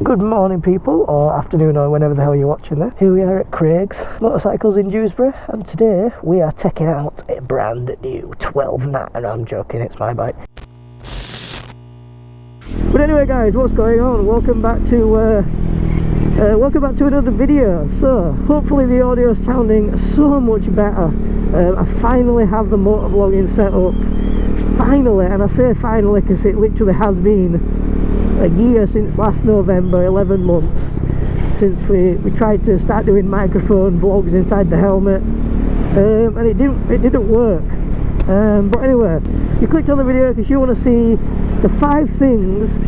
Good morning people, or afternoon, or whenever the hell you're watching this. Here we are at Craig's Motorcycles in Dewsbury, and today we are taking out a brand new 12.9. I'm joking, it's my bike. But anyway guys, what's going on? Welcome back to another video. So hopefully the audio is sounding so much better. I finally have the motovlogging set up. Finally, and I say finally because it literally has been a year since last November, 11 months since we tried to start doing microphone vlogs inside the helmet, and it didn't work. But anyway, you clicked on the video because you want to see the 5 things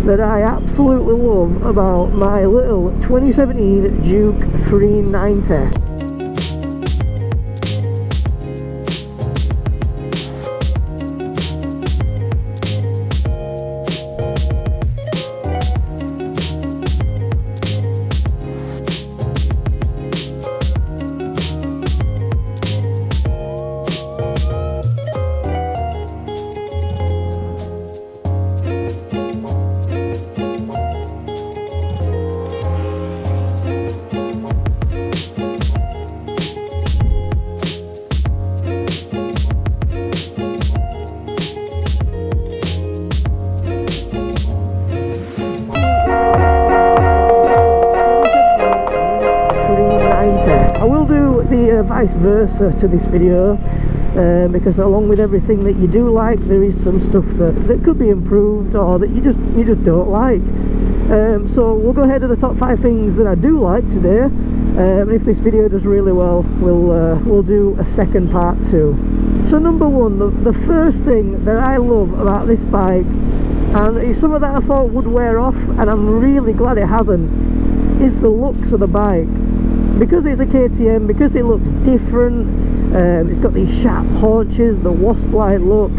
that I absolutely love about my little 2017 Duke 390. Vice versa to this video, because along with everything that you do like, there is some stuff that could be improved or that you just don't like. So we'll go ahead to the top 5 things that I do like today, and if this video does really well, we'll do a second part too. So number 1, the first thing that I love about this bike, and it's something that I thought would wear off, and I'm really glad it hasn't, is the looks of the bike. Because it's a KTM, because it looks different, it's got these sharp haunches, the wasp-line look.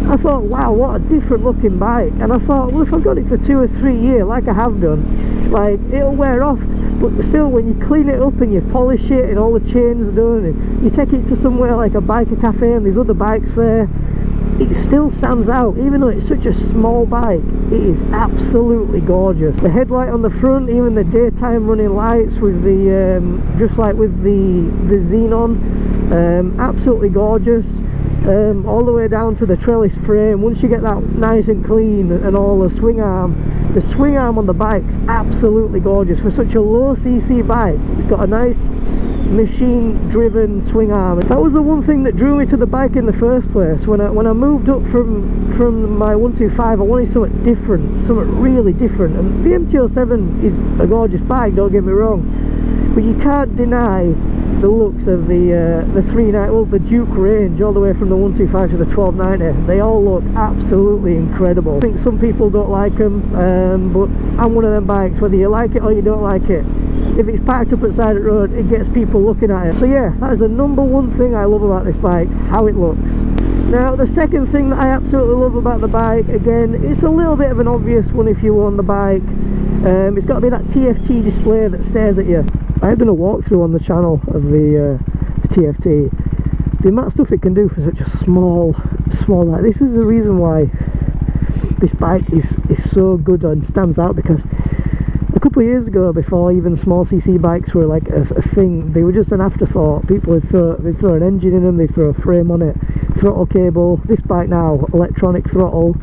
I thought, wow, what a different looking bike. And I thought, well, if I've got it for 2 or 3 years, like I have done, like, it'll wear off. But still, when you clean it up and you polish it and all the chains done, and you take it to somewhere like a biker cafe and there's other bikes there, it still stands out. Even though it's such a small bike, it is absolutely gorgeous. The headlight on the front, even the daytime running lights with the just like with the xenon, absolutely gorgeous. All the way down to the trellis frame. Once you get that nice and clean, and all the swing arm on the bike's absolutely gorgeous for such a low cc bike. It's got a nice machine driven swing arm. That was the one thing that drew me to the bike in the first place. When I moved up from my 125, I wanted something different, something really different, and the MT-07 is a gorgeous bike, don't get me wrong, but you can't deny the looks of the 390, well, the Duke range, all the way from the 125 to the 1290. They all look absolutely incredible. I think some people don't like them, but I'm one of them bikes, whether you like it or you don't like it. If it's parked up at the side of the road, it gets people looking at it. So yeah, that is the number 1 thing I love about this bike, how it looks. Now the second thing that I absolutely love about the bike, again, it's a little bit of an obvious one if you own the bike. It's got to be that TFT display that stares at you. I have done a walkthrough on the channel of the TFT. The amount of stuff it can do for such a small bike. This is the reason why this bike is so good and stands out, because a couple of years ago, before even small cc bikes were like a thing, they were just an afterthought. People would throw an engine in them, they'd throw a frame on it, throttle cable. This bike now, electronic throttle,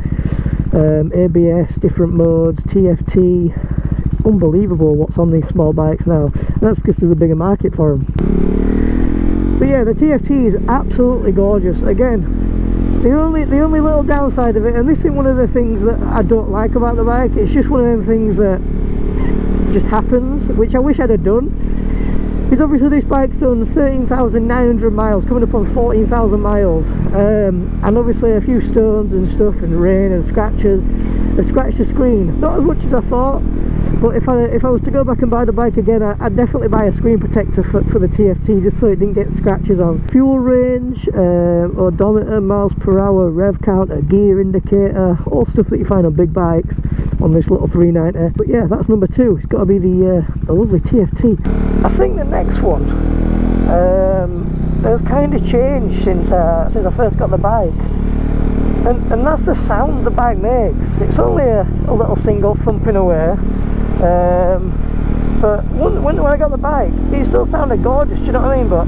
ABS, different modes, TFT. It's unbelievable what's on these small bikes now, and that's because there's a bigger market for them. But yeah, the TFT is absolutely gorgeous. Again, the only little downside of it, and this isn't one of the things that I don't like about the bike, it's just one of them things that just happens, which I wish I'd have done, is obviously this bike's done 13,900 miles, coming up on 14,000 miles, and obviously a few stones and stuff and rain and scratches have scratched the screen. Not as much as I thought, but if I was to go back and buy the bike again, I'd definitely buy a screen protector for the TFT, just so it didn't get scratches on. Fuel range, odometer, miles per hour, rev counter, gear indicator, all stuff that you find on big bikes on this little 390. But yeah, that's number 2. It's got to be the lovely TFT. I think the next one has kind of changed since I first got the bike. And that's the sound the bike makes. It's only a little single thumping away, But when I got the bike, it still sounded gorgeous, do you know what I mean? But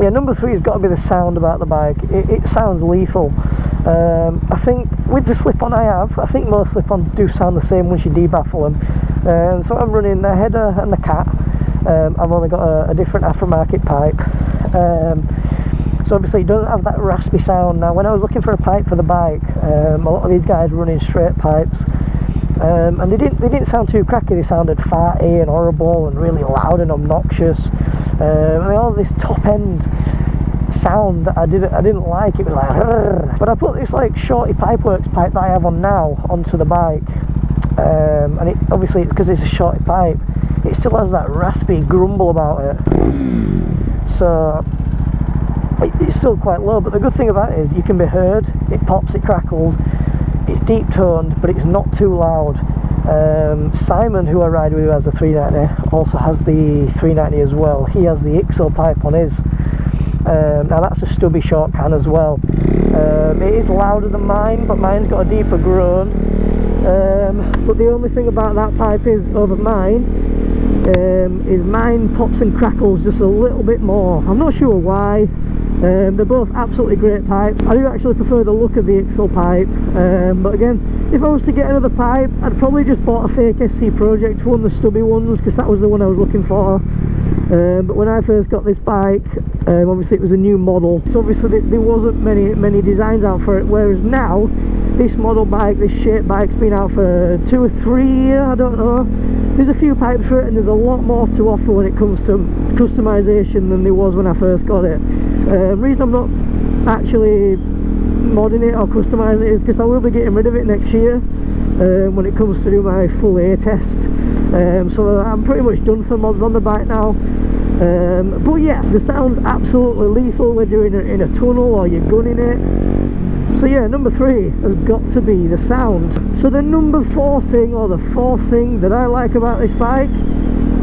yeah, number 3 has got to be the sound about the bike. It sounds lethal. I think with the slip-on I have, I think most slip-ons do sound the same once you debaffle them. So I'm running the header and the cat. I've only got a different aftermarket pipe. So obviously it doesn't have that raspy sound. Now when I was looking for a pipe for the bike, a lot of these guys were running straight pipes, and they didn't sound too cracky. They sounded farty and horrible and really loud and obnoxious, and all this top end sound that I didn't like. It was like Rrr. But I put this like Shorty Pipeworks pipe that I have on now onto the bike, and it obviously, because it's a Shorty pipe, it still has that raspy grumble about it, so it's still quite low. But the good thing about it is you can be heard. It pops, it crackles, it's deep toned, but it's not too loud. Simon, who I ride with, who has a 390, also has the 390 as well. He has the IXL pipe on his. Now that's a stubby short can as well. It is louder than mine, but mine's got a deeper groan. But the only thing about that pipe is over mine, is mine pops and crackles just a little bit more. I'm not sure why. They're both absolutely great pipes. I do actually prefer the look of the IXL pipe, but again, if I was to get another pipe, I'd probably just bought a fake SC Project one, the stubby ones, because that was the one I was looking for. But when I first got this bike, obviously it was a new model, so obviously there wasn't many designs out for it, whereas now this model bike, this shape bike's been out for 2 or 3 years, I don't know. There's a few pipes for it, and there's a lot more to offer when it comes to customization than there was when I first got it. The reason I'm not actually modding it or customizing it is because I will be getting rid of it next year, when it comes to do my full A test. So I'm pretty much done for mods on the bike now. But yeah, the sound's absolutely lethal whether you're in a tunnel or you're gunning it. So yeah, number 3 has got to be the sound. So the number 4 thing, or the 4th thing that I like about this bike,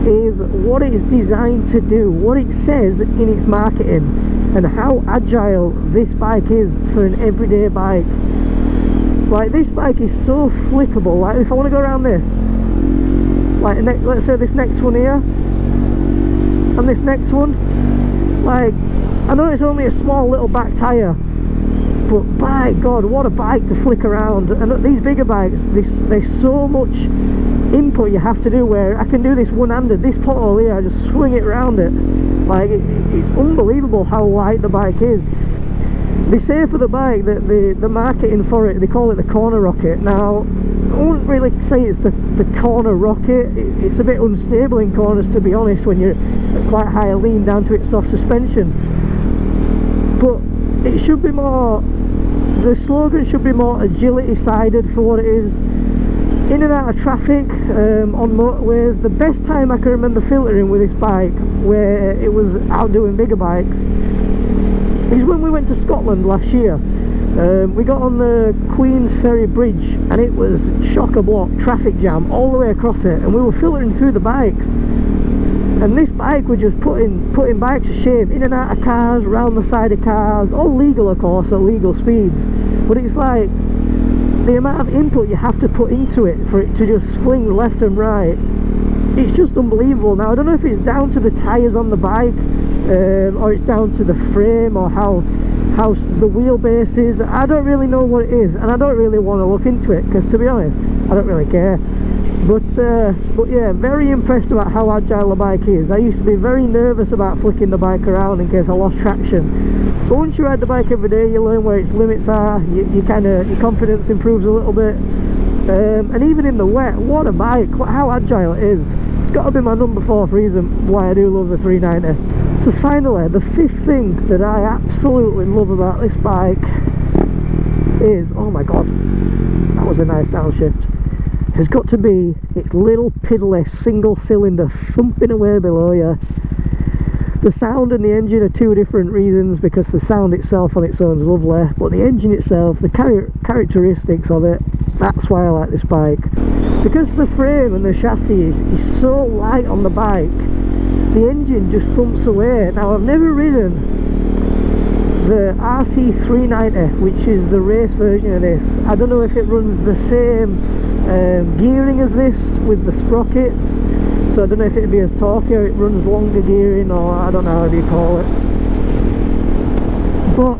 is what it is designed to do, what it says in its marketing, and how agile this bike is for an everyday bike. Like, this bike is so flickable. Like, if I want to go around this, like let's say this next one here and this next one, like, I know it's only a small little back tyre, but by God, what a bike to flick around. And these bigger bikes, there's so much input you have to do, where I can do this one-handed. This pothole here, I just swing it around it. Like, it's unbelievable how light the bike is. They say for the bike that the marketing for it, they call it the corner rocket. Now, I wouldn't really say it's the corner rocket. It's a bit unstable in corners, to be honest, when you're at quite high lean down to its soft suspension. But it should be more, the slogan should be more agility sided for what it is. In and out of traffic, on motorways, the best time I can remember filtering with this bike, where it was outdoing bigger bikes, is when we went to Scotland last year. We got on the Queen's Ferry Bridge, and it was chock-a-block traffic jam all the way across it, and we were filtering through the bikes, and this bike was just putting bikes to shame, in and out of cars, round the side of cars, all legal of course, at legal speeds. But it's like, the amount of input you have to put into it for it to just fling left and right, it's just unbelievable. Now, I don't know if it's down to the tyres on the bike, or it's down to the frame, or how the wheelbase is. I don't really know what it is, and I don't really want to look into it, because to be honest, I don't really care. But yeah, very impressed about how agile the bike is. I used to be very nervous about flicking the bike around in case I lost traction, but once you ride the bike every day, you learn where its limits are. You kind of, your confidence improves a little bit, and even in the wet, what a bike, how agile it is. It's got to be my number 4th reason why I do love the 390. So finally, the 5th thing that I absolutely love about this bike is, oh my God, that was a nice downshift, has got to be its little piddly single cylinder thumping away below you. The sound and the engine are 2 different reasons, because the sound itself on its own is lovely, but the engine itself, the characteristics of it, that's why I like this bike. Because the frame and the chassis is so light on the bike, the engine just thumps away. Now, I've never ridden the RC390, which is the race version of this. I don't know if it runs the same gearing as this with the sprockets, so I don't know if it'd be as torquey or it runs longer gearing, or I don't know how you call it. But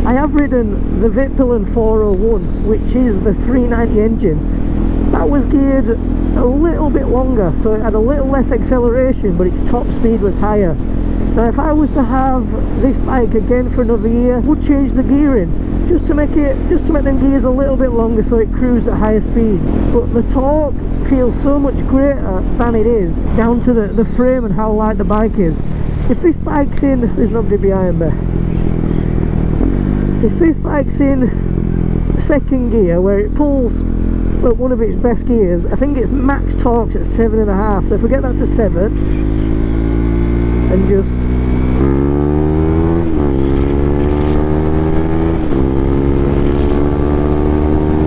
I have ridden the Vitpillen 401, which is the 390 engine. That was geared a little bit longer, so it had a little less acceleration, but its top speed was higher. Now if I was to have this bike again for another year, I would change the gearing just to make them gears a little bit longer so it cruised at higher speeds. But the torque feels so much greater than it is, down to the frame and how light the bike is. If this bike's in, there's nobody behind me. If this bike's in second gear, where it pulls at one of its best gears, I think its max torque's at 7.5. So if we get that to 7 and just